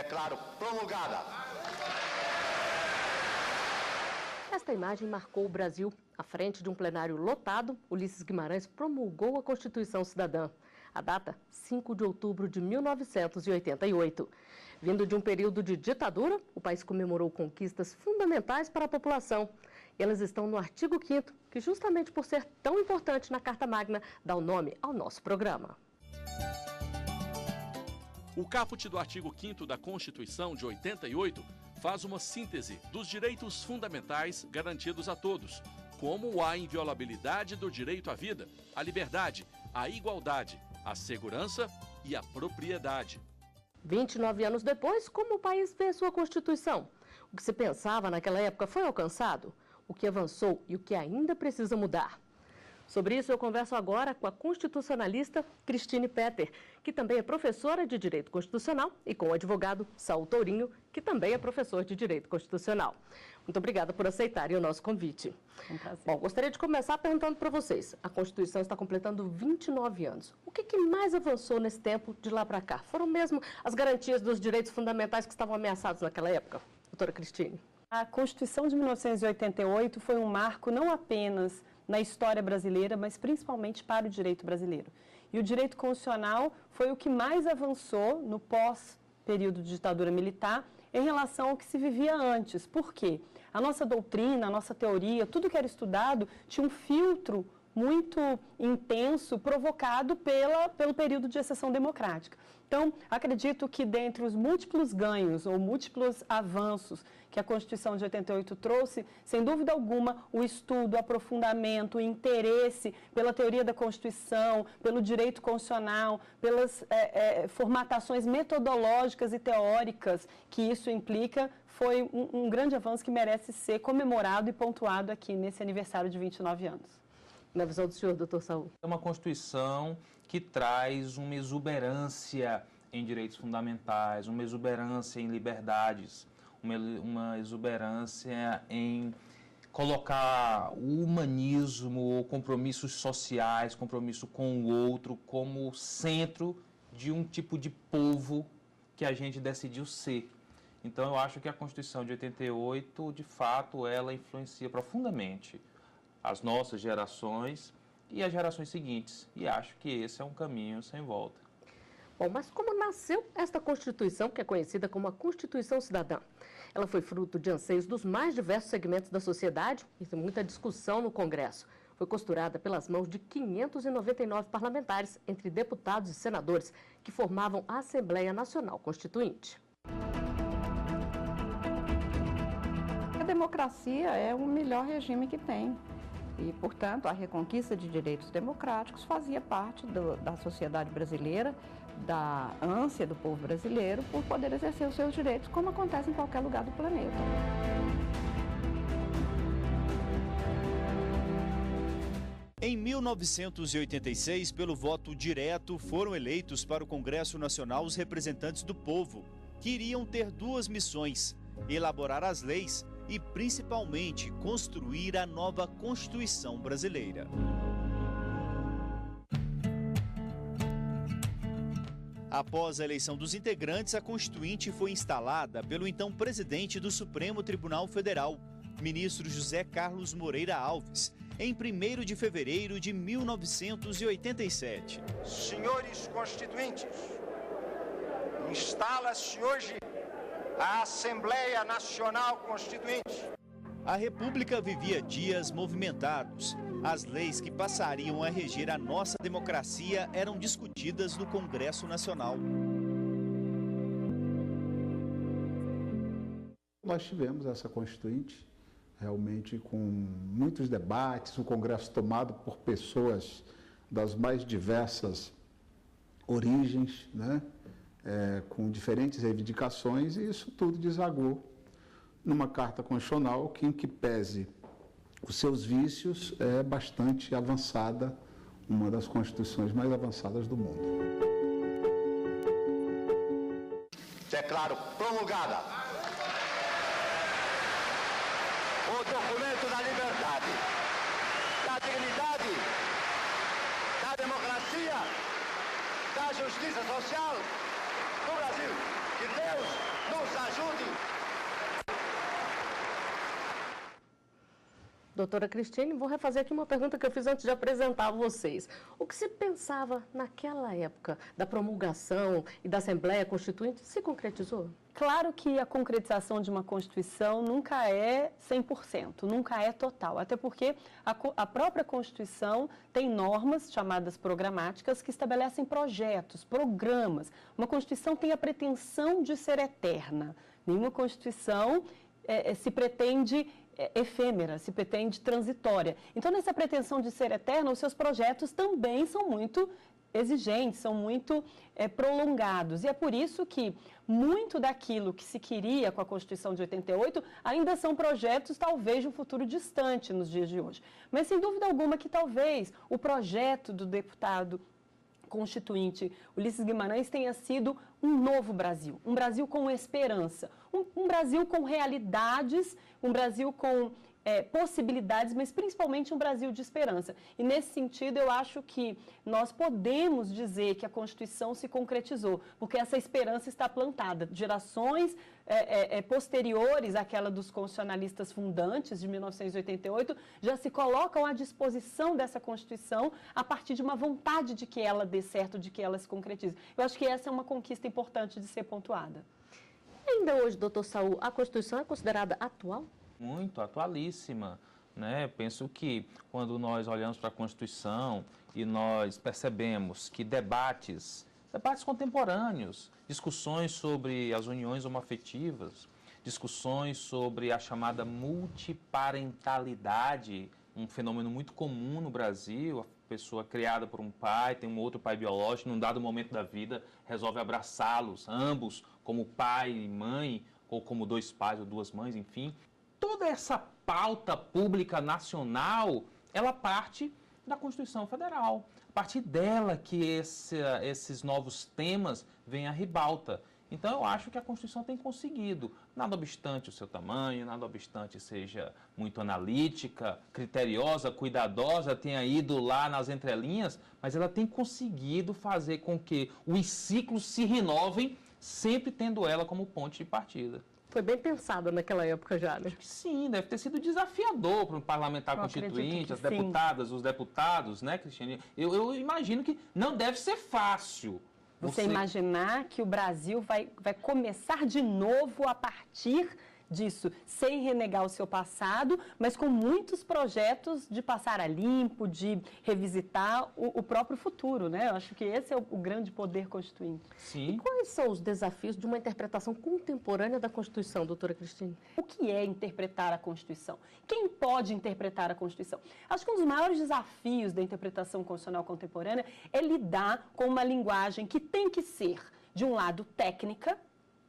Declaro promulgada. Esta imagem marcou o Brasil. À frente de um plenário lotado, Ulisses Guimarães promulgou a Constituição Cidadã. A data, 5 de outubro de 1988. Vindo de um período de ditadura, o país comemorou conquistas fundamentais para a população. Elas estão no artigo 5º, que justamente por ser tão importante na Carta Magna, dá o nome ao nosso programa. O caput do artigo 5º da Constituição de 88 faz uma síntese dos direitos fundamentais garantidos a todos, como a inviolabilidade do direito à vida, à liberdade, à igualdade, à segurança e à propriedade. 29 anos depois, como o país vê sua Constituição? O que se pensava naquela época foi alcançado? O que avançou e o que ainda precisa mudar? Sobre isso, eu converso agora com a constitucionalista Cristine Petter, que também é professora de Direito Constitucional, e com o advogado Saul Tourinho, que também é professor de Direito Constitucional. Muito obrigada por aceitarem o nosso convite. Um prazer. Bom, gostaria de começar perguntando para vocês. A Constituição está completando 29 anos. O que mais avançou nesse tempo de lá para cá? Foram mesmo as garantias dos direitos fundamentais que estavam ameaçados naquela época? Doutora Cristine. A Constituição de 1988 foi um marco não apenas na história brasileira, mas principalmente para o direito brasileiro. E o direito constitucional foi o que mais avançou no pós-período de ditadura militar em relação ao que se vivia antes. Por quê? A nossa doutrina, a nossa teoria, tudo que era estudado tinha um filtro muito intenso provocado pelo período de exceção democrática. Então, acredito que dentre os múltiplos ganhos ou múltiplos avanços que a Constituição de 88 trouxe, sem dúvida alguma, o estudo, o aprofundamento, o interesse pela teoria da Constituição, pelo direito constitucional, pelas formatações metodológicas e teóricas que isso implica, foi um grande avanço que merece ser comemorado e pontuado aqui nesse aniversário de 29 anos. Na visão do senhor, doutor Saul? É uma Constituição que traz uma exuberância em direitos fundamentais, uma exuberância em liberdades, uma exuberância em colocar o humanismo, compromissos sociais, compromisso com o outro, como centro de um tipo de povo que a gente decidiu ser. Então, eu acho que a Constituição de 88, de fato, ela influencia profundamente as nossas gerações e as gerações seguintes. E acho que esse é um caminho sem volta. Bom, mas como nasceu esta Constituição, que é conhecida como a Constituição Cidadã? Ela foi fruto de anseios dos mais diversos segmentos da sociedade e tem muita discussão no Congresso. Foi costurada pelas mãos de 599 parlamentares, entre deputados e senadores, que formavam a Assembleia Nacional Constituinte. A democracia é o melhor regime que tem. E, portanto, a reconquista de direitos democráticos fazia parte da sociedade brasileira, da ânsia do povo brasileiro por poder exercer os seus direitos, como acontece em qualquer lugar do planeta. Em 1986, pelo voto direto, foram eleitos para o Congresso Nacional os representantes do povo, que iriam ter duas missões: elaborar as leis e, principalmente, construir a nova Constituição brasileira. Após a eleição dos integrantes, a Constituinte foi instalada pelo então presidente do Supremo Tribunal Federal, ministro José Carlos Moreira Alves, em 1º de fevereiro de 1987. Senhores constituintes, instala-se hoje a Assembleia Nacional Constituinte. A República vivia dias movimentados. As leis que passariam a reger a nossa democracia eram discutidas no Congresso Nacional. Nós tivemos essa Constituinte, realmente com muitos debates, um Congresso tomado por pessoas das mais diversas origens, né? Com diferentes reivindicações, e isso tudo desagou numa Carta Constitucional que, em que pese os seus vícios, é bastante avançada, uma das constituições mais avançadas do mundo. Declaro promulgada. O documento da liberdade, da dignidade, da democracia, da justiça social do Brasil. Que Deus Doutora Cristine, vou refazer aqui uma pergunta que eu fiz antes de apresentar vocês. O que se pensava naquela época da promulgação e da Assembleia Constituinte se concretizou? Claro que a concretização de uma Constituição nunca é 100%, nunca é total, até porque a própria Constituição tem normas chamadas programáticas que estabelecem projetos, programas. Uma Constituição tem a pretensão de ser eterna. Nenhuma Constituição se pretende efêmera, se pretende transitória. Então, nessa pretensão de ser eterna, os seus projetos também são muito exigentes, são muito prolongados. E é por isso que muito daquilo que se queria com a Constituição de 88 ainda são projetos, talvez, de um futuro distante nos dias de hoje. Mas, sem dúvida alguma, que talvez o projeto do deputado constituinte Ulisses Guimarães tenha sido um novo Brasil, um Brasil com esperança, um Brasil com realidades, um Brasil com possibilidades, mas principalmente um Brasil de esperança. E nesse sentido, eu acho que nós podemos dizer que a Constituição se concretizou, porque essa esperança está plantada. Gerações posteriores àquela dos constitucionalistas fundantes de 1988 já se colocam à disposição dessa Constituição a partir de uma vontade de que ela dê certo, de que ela se concretize. Eu acho que essa é uma conquista importante de ser pontuada. Ainda hoje, doutor Saul, a Constituição é considerada atual? Muito atualíssima, né? Penso que quando nós olhamos para a Constituição e nós percebemos que debates contemporâneos, discussões sobre as uniões homoafetivas, discussões sobre a chamada multiparentalidade, um fenômeno muito comum no Brasil, a pessoa criada por um pai, tem um outro pai biológico, num dado momento da vida resolve abraçá-los, ambos, como pai e mãe, ou como dois pais ou duas mães, enfim. Toda essa pauta pública nacional, ela parte da Constituição Federal. A partir dela que esses novos temas vêm à ribalta. Então, eu acho que a Constituição tem conseguido, nada obstante o seu tamanho, nada obstante seja muito analítica, criteriosa, cuidadosa, tenha ido lá nas entrelinhas, mas ela tem conseguido fazer com que os ciclos se renovem, sempre tendo ela como ponto de partida. Foi bem pensada naquela época já, né? Acho que sim, deve ter sido desafiador para o parlamentar constituinte, as deputadas, os deputados, né, Cristiane? Eu imagino que não deve ser fácil. Você imaginar que o Brasil vai começar de novo a partir disso, sem renegar o seu passado, mas com muitos projetos de passar a limpo, de revisitar o próprio futuro, né? Eu acho que esse é o grande poder constituinte. Sim. E quais são os desafios de uma interpretação contemporânea da Constituição, doutora Cristine? O que é interpretar a Constituição? Quem pode interpretar a Constituição? Acho que um dos maiores desafios da interpretação constitucional contemporânea é lidar com uma linguagem que tem que ser, de um lado, técnica,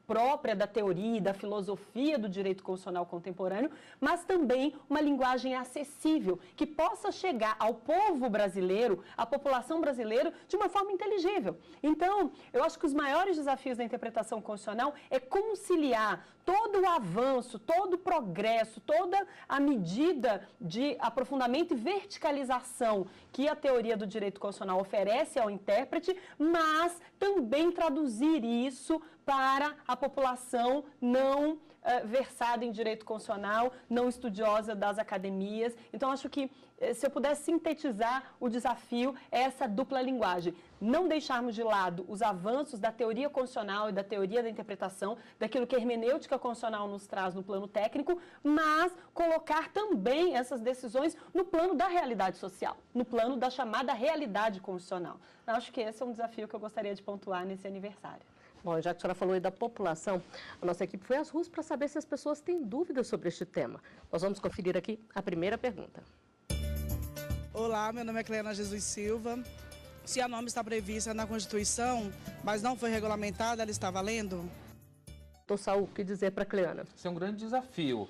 própria da teoria e da filosofia do direito constitucional contemporâneo, mas também uma linguagem acessível, que possa chegar ao povo brasileiro, à população brasileira, de uma forma inteligível. Então, eu acho que os maiores desafios da interpretação constitucional é conciliar todo o avanço, todo o progresso, toda a medida de aprofundamento e verticalização que a teoria do direito constitucional oferece ao intérprete, mas também traduzir isso para a população não versada em direito constitucional, não estudiosa das academias. Então, acho que, se eu pudesse sintetizar, o desafio é essa dupla linguagem. Não deixarmos de lado os avanços da teoria constitucional e da teoria da interpretação, daquilo que a hermenêutica constitucional nos traz no plano técnico, mas colocar também essas decisões no plano da realidade social, no plano da chamada realidade constitucional. Eu acho que esse é um desafio que eu gostaria de pontuar nesse aniversário. Bom, já que a senhora falou aí da população, a nossa equipe foi às ruas para saber se as pessoas têm dúvidas sobre este tema. Nós vamos conferir aqui a primeira pergunta. Olá, meu nome é Cleana Jesus Silva. Se a norma está prevista na Constituição, mas não foi regulamentada, ela está valendo? Doutor Saul, o que dizer para a Cleana? Esse é um grande desafio.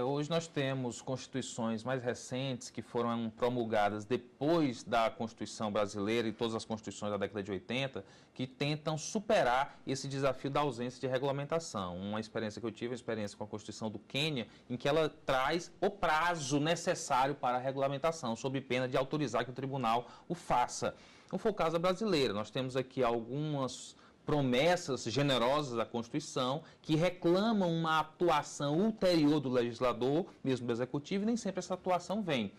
Hoje nós temos constituições mais recentes que foram promulgadas depois da Constituição brasileira e todas as constituições da década de 80 que tentam superar esse desafio da ausência de regulamentação. Uma experiência que eu tive, uma experiência com a Constituição do Quênia, em que ela traz o prazo necessário para a regulamentação, sob pena de autorizar que o tribunal o faça. Não foi o caso da brasileira. Nós temos aqui algumas promessas generosas da Constituição que reclamam uma atuação ulterior do legislador, mesmo do executivo, e nem sempre essa atuação vem.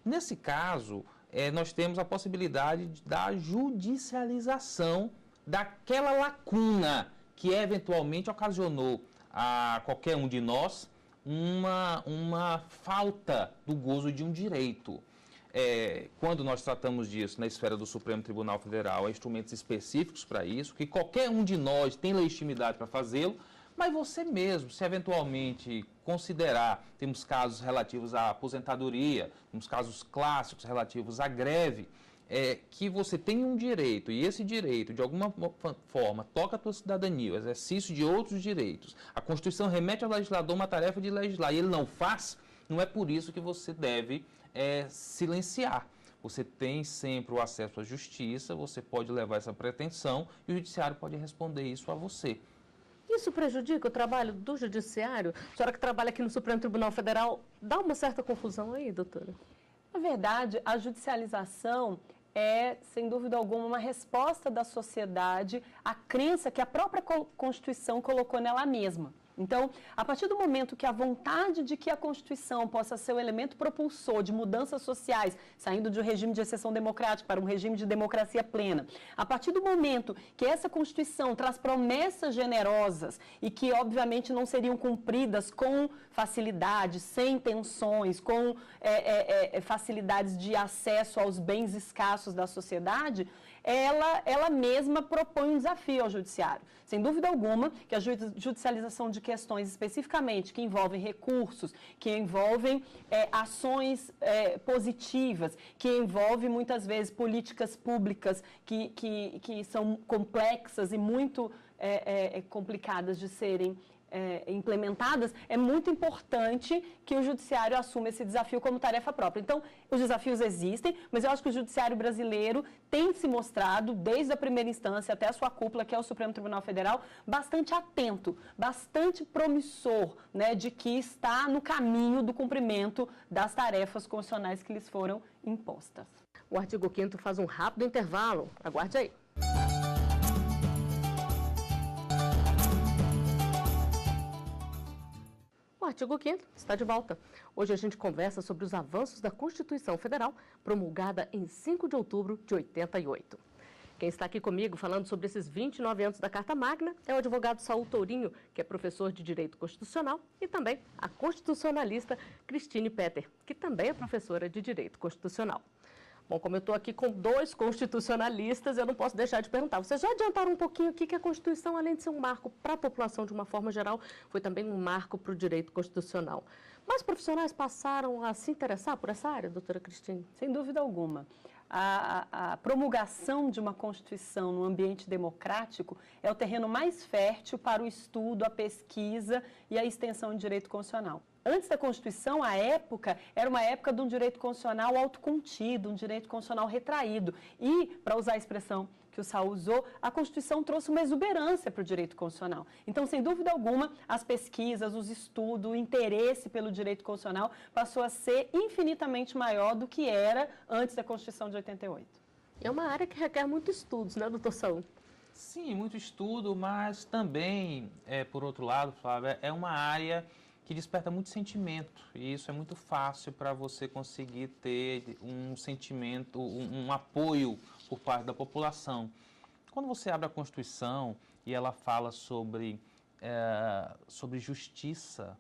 Nesse caso, nós temos a possibilidade da judicialização daquela lacuna que eventualmente ocasionou a qualquer um de nós uma falta do gozo de um direito. Quando nós tratamos disso na esfera do Supremo Tribunal Federal, há instrumentos específicos para isso, que qualquer um de nós tem legitimidade para fazê-lo, mas você mesmo, se eventualmente considerar, temos casos relativos à aposentadoria, temos casos clássicos relativos à greve, que você tem um direito, e esse direito, de alguma forma, toca a tua cidadania, o exercício de outros direitos. A Constituição remete ao legislador uma tarefa de legislar, e ele não faz, não é por isso que você deve silenciar. Você tem sempre o acesso à justiça, você pode levar essa pretensão, e o judiciário pode responder isso a você. Isso prejudica o trabalho do judiciário? A senhora que trabalha aqui no Supremo Tribunal Federal, dá uma certa confusão aí, doutora? Na verdade, a judicialização é, sem dúvida alguma, uma resposta da sociedade à crença que a própria Constituição colocou nela mesma. Então, a partir do momento que a vontade de que a Constituição possa ser o elemento propulsor de mudanças sociais, saindo de um regime de exceção democrática para um regime de democracia plena, a partir do momento que essa Constituição traz promessas generosas e que, obviamente, não seriam cumpridas com facilidade, sem tensões, com facilidades de acesso aos bens escassos da sociedade, ela mesma propõe um desafio ao judiciário. Sem dúvida alguma que a judicialização de questões especificamente que envolvem recursos, que envolvem ações positivas, que envolvem muitas vezes políticas públicas que são complexas e muito complicadas de serem implementadas, é muito importante que o judiciário assuma esse desafio como tarefa própria. Então, os desafios existem, mas eu acho que o judiciário brasileiro tem se mostrado, desde a primeira instância até a sua cúpula, que é o Supremo Tribunal Federal, bastante atento, bastante promissor, né, de que está no caminho do cumprimento das tarefas constitucionais que lhes foram impostas. O artigo 5º faz um rápido intervalo. Aguarde aí. O artigo 5º está de volta. Hoje a gente conversa sobre os avanços da Constituição Federal, promulgada em 5 de outubro de 88. Quem está aqui comigo falando sobre esses 29 anos da Carta Magna é o advogado Saul Tourinho, que é professor de Direito Constitucional, e também a constitucionalista Cristine Petter, que também é professora de Direito Constitucional. Bom, como eu estou aqui com 2 constitucionalistas, eu não posso deixar de perguntar. Vocês já adiantaram um pouquinho aqui que a Constituição, além de ser um marco para a população de uma forma geral, foi também um marco para o direito constitucional. Mais profissionais passaram a se interessar por essa área, doutora Cristine? Sem dúvida alguma. A promulgação de uma Constituição no ambiente democrático é o terreno mais fértil para o estudo, a pesquisa e a extensão de direito constitucional. Antes da Constituição, a época era uma época de um direito constitucional autocontido, um direito constitucional retraído. E, para usar a expressão que o Saul usou, a Constituição trouxe uma exuberância para o direito constitucional. Então, sem dúvida alguma, as pesquisas, os estudos, o interesse pelo direito constitucional passou a ser infinitamente maior do que era antes da Constituição de 88. É uma área que requer muito estudos, né, doutor Saul? Sim, muito estudo, mas também, por outro lado, Flávia, é uma área que desperta muito sentimento, e isso é muito fácil para você conseguir ter um sentimento, um apoio por parte da população. Quando você abre a Constituição e ela fala sobre justiça,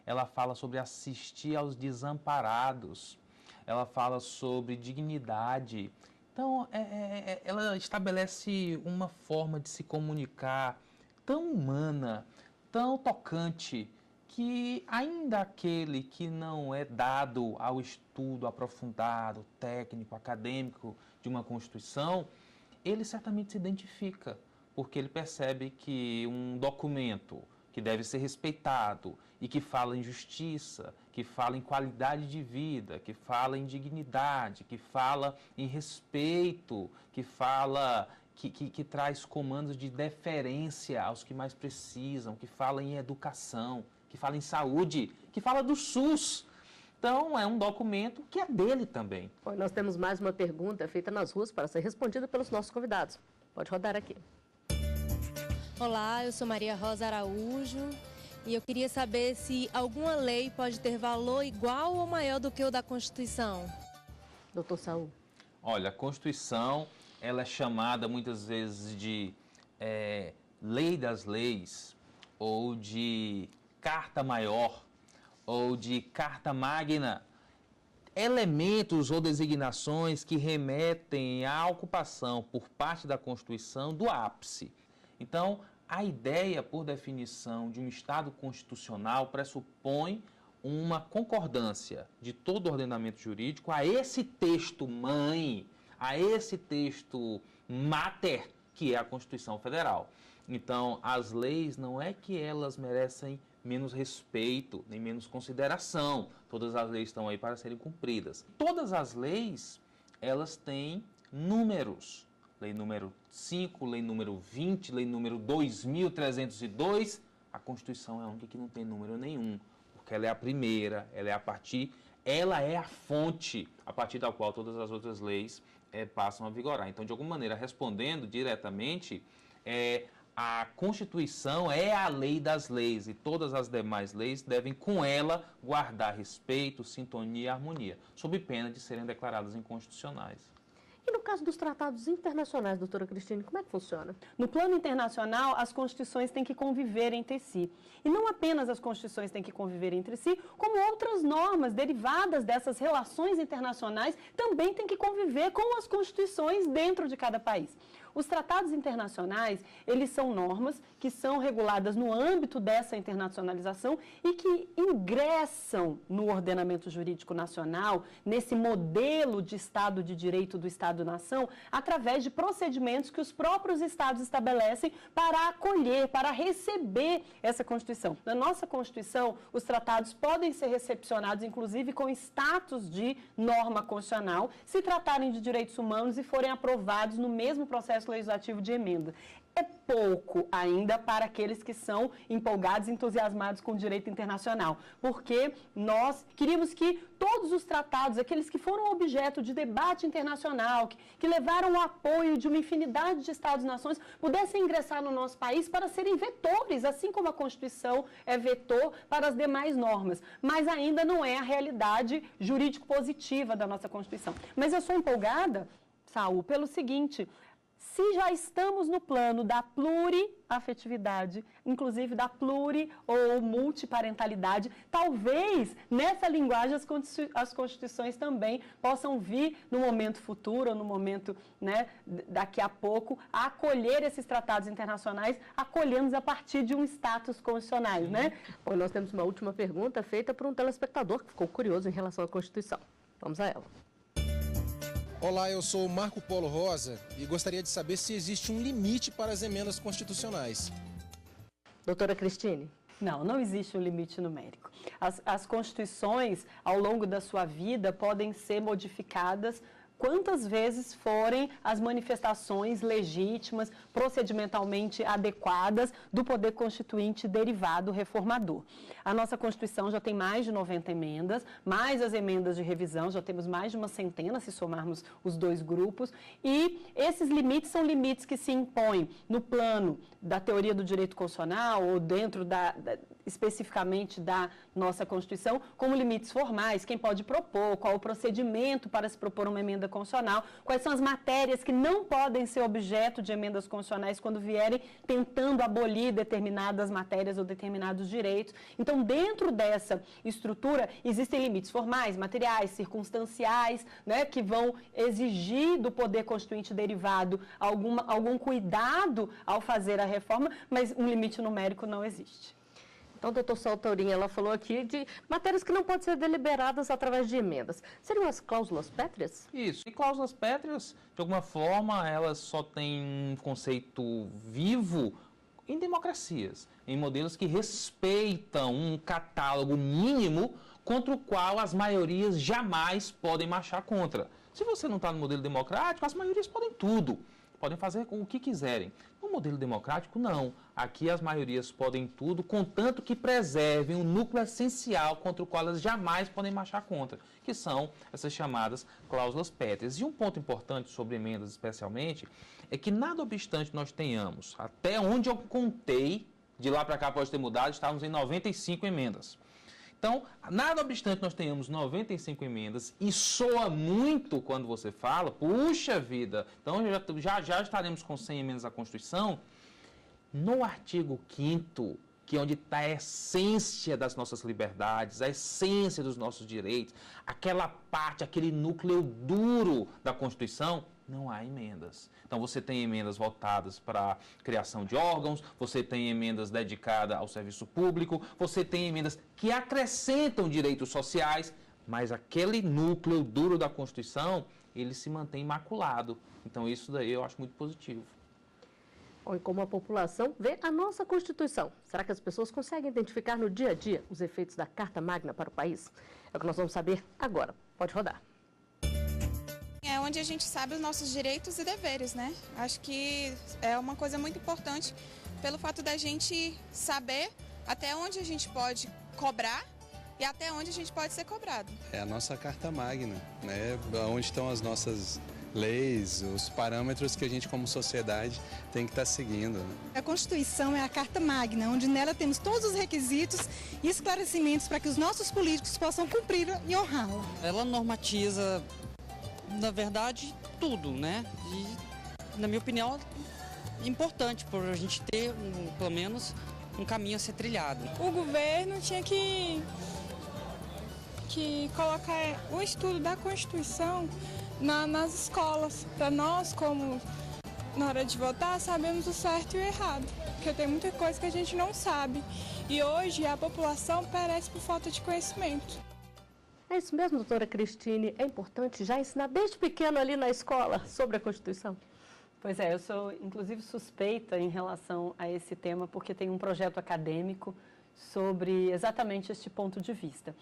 ela fala sobre assistir aos desamparados, ela fala sobre dignidade. Então, ela estabelece uma forma de se comunicar tão humana, tão tocante, que ainda aquele que não é dado ao estudo aprofundado, técnico, acadêmico de uma Constituição, ele certamente se identifica, porque ele percebe que um documento que deve ser respeitado e que fala em justiça, que fala em qualidade de vida, que fala em dignidade, que fala em respeito, que fala que traz comandos de deferência aos que mais precisam, que fala em educação, que fala em saúde, que fala do SUS. Então, é um documento que é dele também. Bom, nós temos mais uma pergunta feita nas ruas para ser respondida pelos nossos convidados. Pode rodar aqui. Olá, eu sou Maria Rosa Araújo e eu queria saber se alguma lei pode ter valor igual ou maior do que o da Constituição. Doutor Saul. Olha, a Constituição, ela é chamada muitas vezes de lei das leis, ou de carta maior, ou de carta magna. Elementos ou designações que remetem à ocupação por parte da Constituição do ápice. Então, a ideia, por definição, de um Estado constitucional pressupõe uma concordância de todo o ordenamento jurídico a esse texto mãe, a esse texto mater, que é a Constituição Federal. Então, as leis não é que elas merecem menos respeito, nem menos consideração. Todas as leis estão aí para serem cumpridas. Todas as leis, elas têm números. Lei número 5, lei número 20, lei número 2302. A Constituição é a única que não tem número nenhum, porque ela é a primeira, ela é a fonte a partir da qual todas as outras leis passam a vigorar. Então, de alguma maneira, respondendo diretamente, a Constituição é a lei das leis e todas as demais leis devem, com ela, guardar respeito, sintonia e harmonia, sob pena de serem declaradas inconstitucionais. E no caso dos tratados internacionais, doutora Cristine, como é que funciona? No plano internacional, as constituições têm que conviver entre si. E não apenas as constituições têm que conviver entre si, como outras normas derivadas dessas relações internacionais também têm que conviver com as constituições dentro de cada país. Os tratados internacionais, eles são normas que são reguladas no âmbito dessa internacionalização e que ingressam no ordenamento jurídico nacional, nesse modelo de Estado de Direito do Estado-nação, através de procedimentos que os próprios Estados estabelecem para acolher, para receber essa Constituição. Na nossa Constituição, os tratados podem ser recepcionados, inclusive, com status de norma constitucional, se tratarem de direitos humanos e forem aprovados no mesmo processo legislativo de emenda. É pouco ainda para aqueles que são empolgados e entusiasmados com o direito internacional, porque nós queríamos que todos os tratados, aqueles que foram objeto de debate internacional, que levaram o apoio de uma infinidade de Estados-nações, pudessem ingressar no nosso país para serem vetores, assim como a Constituição é vetor para as demais normas. Mas ainda não é a realidade jurídico-positiva da nossa Constituição. Mas eu sou empolgada, Saul, pelo seguinte: se já estamos no plano da pluriafetividade, inclusive da pluri ou multiparentalidade, talvez nessa linguagem as constituições também possam vir no momento futuro, ou no momento, daqui a pouco, a acolher esses tratados internacionais, acolhendo-os a partir de um status constitucional, Bom, nós temos uma última pergunta feita por um telespectador que ficou curioso em relação à Constituição. Vamos a ela. Olá, eu sou Marco Polo Rosa e gostaria de saber se existe um limite para as emendas constitucionais. Doutora Cristine? Não existe um limite numérico. As constituições, ao longo da sua vida, podem ser modificadas quantas vezes forem as manifestações legítimas, procedimentalmente adequadas do poder constituinte derivado reformador. A nossa Constituição já tem mais de 90 emendas, mais as emendas de revisão, já temos mais de uma centena, se somarmos os dois grupos, e esses limites são limites que se impõem no plano da teoria do direito constitucional ou dentro especificamente da nossa Constituição, como limites formais, quem pode propor, qual o procedimento para se propor uma emenda constitucional, quais são as matérias que não podem ser objeto de emendas constitucionais quando vierem tentando abolir determinadas matérias ou determinados direitos. Então, dentro dessa estrutura, existem limites formais, materiais, circunstanciais, que vão exigir do poder constituinte derivado algum cuidado ao fazer a reforma, mas um limite numérico não existe. Então, doutor Saltaurinha, ela falou aqui de matérias que não podem ser deliberadas através de emendas. Seriam as cláusulas pétreas? Isso. E cláusulas pétreas, de alguma forma, elas só têm um conceito vivo em democracias, em modelos que respeitam um catálogo mínimo contra o qual as maiorias jamais podem marchar contra. Se você não está no modelo democrático, as maiorias podem tudo. podem fazer o que quiserem. No modelo democrático, não. Aqui as maiorias podem tudo, contanto que preservem um núcleo essencial contra o qual elas jamais podem marchar contra, que são essas chamadas cláusulas pétreas. E um ponto importante sobre emendas, especialmente, é que nada obstante nós tenhamos, até onde eu contei, de lá para cá pode ter mudado, estávamos em 95 emendas. Então, nada obstante nós tenhamos 95 emendas, e soa muito quando você fala, puxa vida, então já estaremos com 100 emendas à Constituição. No artigo 5º, que é onde está a essência das nossas liberdades, a essência dos nossos direitos, aquela parte, aquele núcleo duro da Constituição, não há emendas. Então, você tem emendas voltadas para a criação de órgãos, você tem emendas dedicadas ao serviço público, você tem emendas que acrescentam direitos sociais, mas aquele núcleo duro da Constituição, ele se mantém imaculado. Então, isso daí eu acho muito positivo. Bom, e como a população vê a nossa Constituição? Será que as pessoas conseguem identificar no dia a dia os efeitos da Carta Magna para o país? É o que nós vamos saber agora. Pode rodar. É onde a gente sabe os nossos direitos e deveres, né? Acho que é uma coisa muito importante pelo fato da gente saber até onde a gente pode cobrar e até onde a gente pode ser cobrado. É a nossa Carta Magna, né? Onde estão as nossas leis, os parâmetros que a gente como sociedade tem que estar seguindo. Né? A Constituição é a Carta Magna, onde nela temos todos os requisitos e esclarecimentos para que os nossos políticos possam cumprir e honrá-la. Ela normatiza, na verdade, tudo, né? E, na minha opinião, é importante para a gente ter, pelo menos, um caminho a ser trilhado. O governo tinha que colocar o estudo da Constituição nas escolas, para nós, como na hora de votar, sabemos o certo e o errado, porque tem muita coisa que a gente não sabe. E hoje a população perece por falta de conhecimento. É isso mesmo, doutora Cristine. É importante já ensinar desde pequeno ali na escola sobre a Constituição. Pois é, eu sou inclusive suspeita em relação a esse tema, porque tem um projeto acadêmico sobre exatamente este ponto de vista.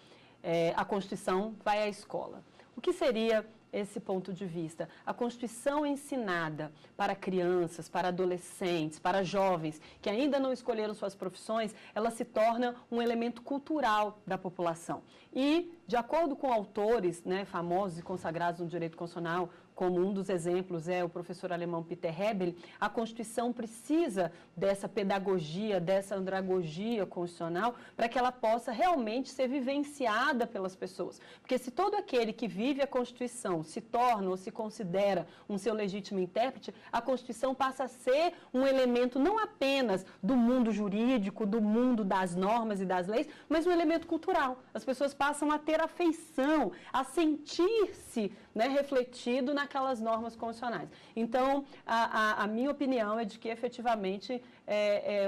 A Constituição vai à escola. O que seria esse ponto de vista? A Constituição ensinada para crianças, para adolescentes, para jovens que ainda não escolheram suas profissões, ela se torna um elemento cultural da população. E, de acordo com autores, né, famosos e consagrados no direito constitucional, como um dos exemplos é o professor alemão Peter Hebel, a Constituição precisa dessa pedagogia, dessa andragogia constitucional, para que ela possa realmente ser vivenciada pelas pessoas. Porque se todo aquele que vive a Constituição se torna ou se considera um seu legítimo intérprete, a Constituição passa a ser um elemento não apenas do mundo jurídico, do mundo das normas e das leis, mas um elemento cultural. As pessoas passam a ter afeição, a sentir-se, né, refletido naquelas normas constitucionais. Então, a minha opinião é de que, efetivamente,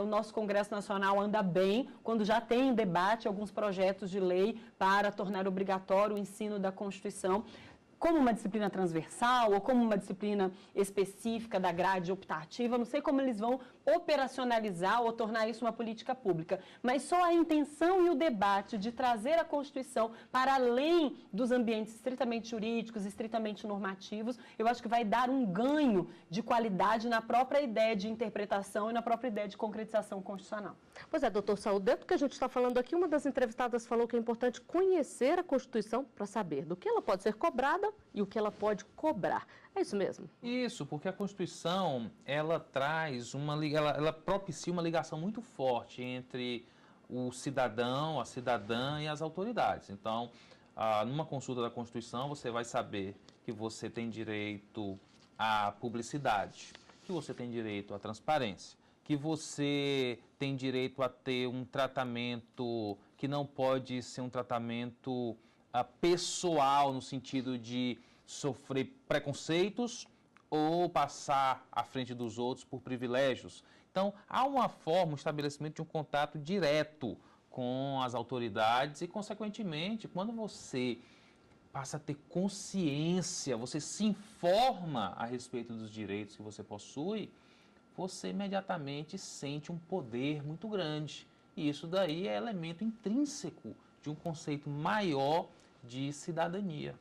o nosso Congresso Nacional anda bem quando já tem em debate alguns projetos de lei para tornar obrigatório o ensino da Constituição como uma disciplina transversal ou como uma disciplina específica da grade optativa. Não sei como eles vão operacionalizar ou tornar isso uma política pública, mas só a intenção e o debate de trazer a Constituição para além dos ambientes estritamente jurídicos, estritamente normativos, eu acho que vai dar um ganho de qualidade na própria ideia de interpretação e na própria ideia de concretização constitucional. Pois é, doutor Saúl, dentro do que a gente está falando aqui, uma das entrevistadas falou que é importante conhecer a Constituição para saber do que ela pode ser cobrada e o que ela pode cobrar. É isso mesmo? Isso, porque a Constituição, ela traz ela propicia uma ligação muito forte entre o cidadão, a cidadã e as autoridades. Então, numa consulta da Constituição, você vai saber que você tem direito à publicidade, que você tem direito à transparência, que você tem direito a ter um tratamento que não pode ser um tratamento pessoal, no sentido de sofrer preconceitos ou passar à frente dos outros por privilégios. Então, há uma forma, um estabelecimento de um contato direto com as autoridades e, consequentemente, quando você passa a ter consciência, você se informa a respeito dos direitos que você possui, você imediatamente sente um poder muito grande. E isso daí é elemento intrínseco de um conceito maior de cidadania.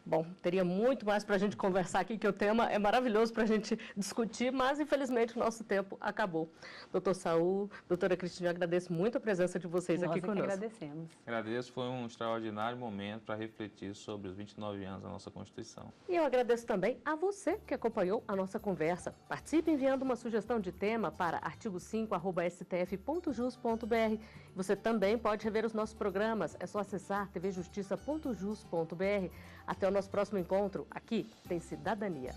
Bom, teria muito mais para a gente conversar aqui, que o tema é maravilhoso para a gente discutir, mas infelizmente o nosso tempo acabou. Doutor Saul, doutora Cristina, eu agradeço muito a presença de vocês aqui conosco. Nós agradecemos. Agradeço, foi um extraordinário momento para refletir sobre os 29 anos da nossa Constituição. E eu agradeço também a você que acompanhou a nossa conversa. Participe enviando uma sugestão de tema para artigo5@stf.jus.br. Você também pode rever os nossos programas, é só acessar tvjustiça.jus.br. Até o nosso próximo encontro, aqui tem Cidadania.